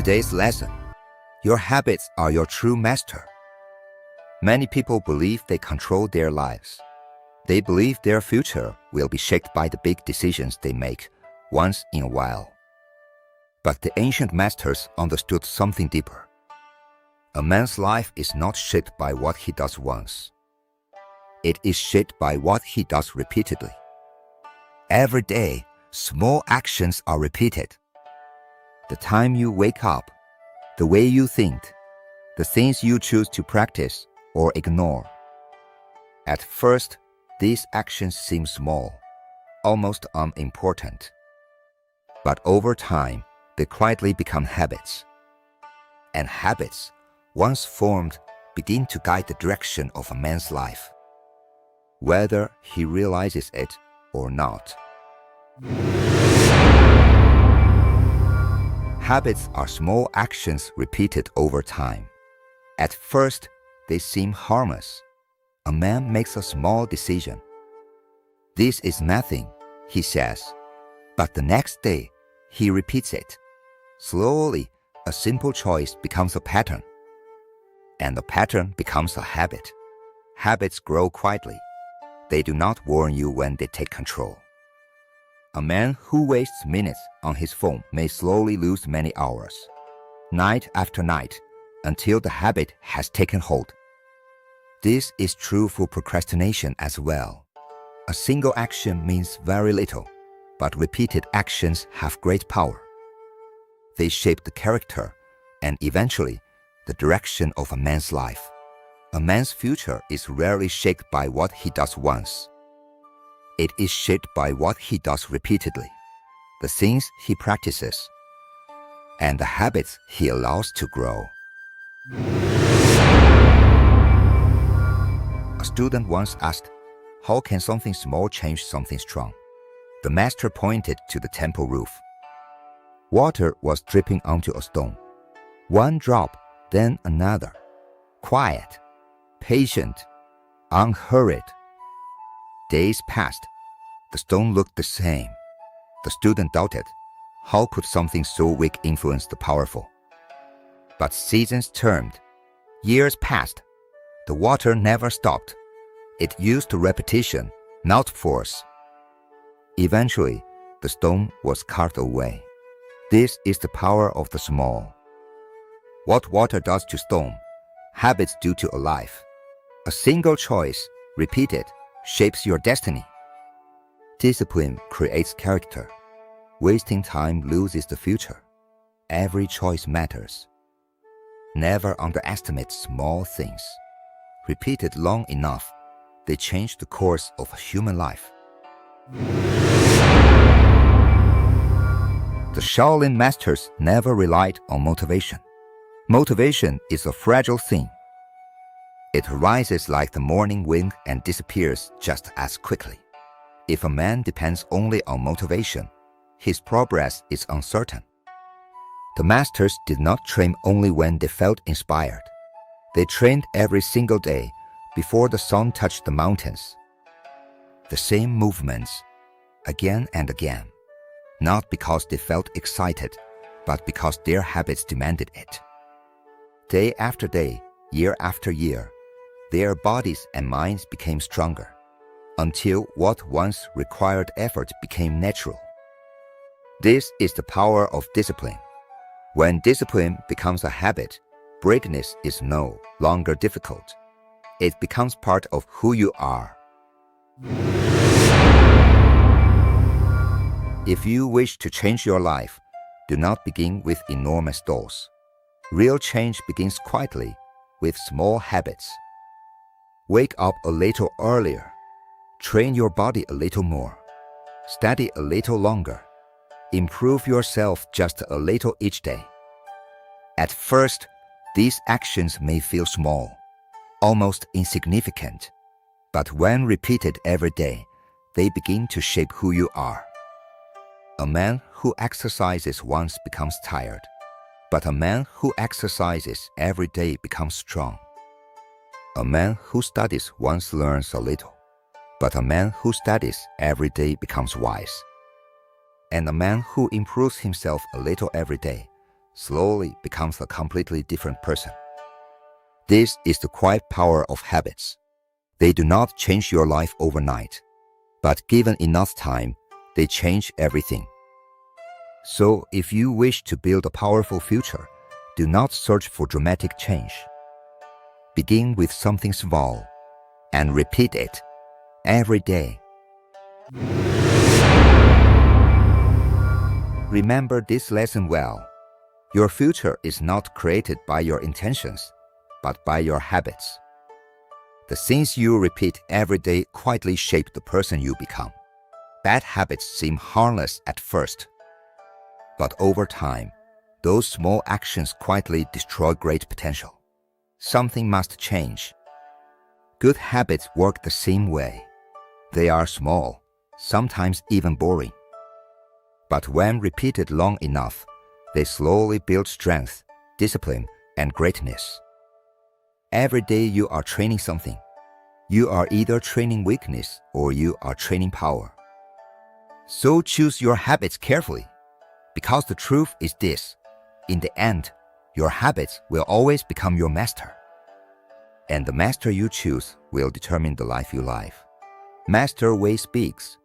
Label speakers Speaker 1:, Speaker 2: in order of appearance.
Speaker 1: Today's lesson: your habits are your true master. Many people believe they control their lives. They believe their future will be shaped by the big decisions they make once in a while. But the ancient masters understood something deeper. A man's life is not shaped by what he does once. It is shaped by what he does repeatedly. Every day, small actions are repeated. The time you wake up, the way you think, the things you choose to practice or ignore. At first, these actions seem small, almost unimportant. But over time, they quietly become habits. And habits, once formed, begin to guide the direction of a man's life, whether he realizes it or not. Habits are small actions repeated over time. At first, they seem harmless. A man makes a small decision. This is nothing, he says. But the next day, he repeats it. Slowly, a simple choice becomes a pattern. And the pattern becomes a habit. Habits grow quietly. They do not warn you when they take control. A man who wastes minutes on his phone may slowly lose many hours, night after night, until the habit has taken hold. This is true for procrastination as well. A single action means very little, but repeated actions have great power. They shape the character and eventually the direction of a man's life. A man's future is rarely shaped by what he does once. It is shaped by what he does repeatedly, the things he practices, and the habits he allows to grow. A student once asked, "How can something small change something strong?" The master pointed to the temple roof. Water was dripping onto a stone. One drop, then another. Quiet, patient, unhurried. Days passed. The stone looked the same. The student doubted. How could something so weak influence the powerful? But seasons turned. Years passed. The water never stopped. It used repetition, not force. Eventually, the stone was carved away. This is the power of the small. What water does to stone, habits do to a life. A single choice, repeated, shapes your destiny. Discipline creates character. Wasting time loses the future. Every choice matters. Never underestimate small things. Repeated long enough, they change the course of a human life. The Shaolin masters never relied on motivation. Motivation is a fragile thing. It rises like the morning wind and disappears just as quickly. If a man depends only on motivation, his progress is uncertain. The masters did not train only when they felt inspired. They trained every single day before the sun touched the mountains. The same movements, again and again, not because they felt excited, but because their habits demanded it. Day after day, year after year, their bodies and minds became stronger, until what once required effort became natural. This is the power of discipline. When discipline becomes a habit, greatness is no longer difficult. It becomes part of who you are. If you wish to change your life, do not begin with enormous goals. Real change begins quietly, with small habits. Wake up a little earlier. Train your body a little more. Study a little longer. Improve yourself just a little each day. At first, these actions may feel small, almost insignificant. But when repeated every day, they begin to shape who you are. A man who exercises once becomes tired, but a man who exercises every day becomes strong. A man who studies once learns a little, but a man who studies every day becomes wise. And a man who improves himself a little every day slowly becomes a completely different person. This is the quiet power of habits. They do not change your life overnight, but given enough time, they change everything. So if you wish to build a powerful future, do not search for dramatic change. Begin with something small and repeat it every day. Remember this lesson well. Your future is not created by your intentions, but by your habits. The things you repeat every day quietly shape the person you become. Bad habits seem harmless at first, but over time, those small actions quietly destroy great potential. Something must change. Good habits work the same way. They are small, sometimes even boring. But when repeated long enough, they slowly build strength, discipline, and greatness. Every day you are training something. You are either training weakness or you are training power. So choose your habits carefully, because the truth is this: in the end, your habits will always become your master. And the master you choose will determine the life you live. Master way speaks.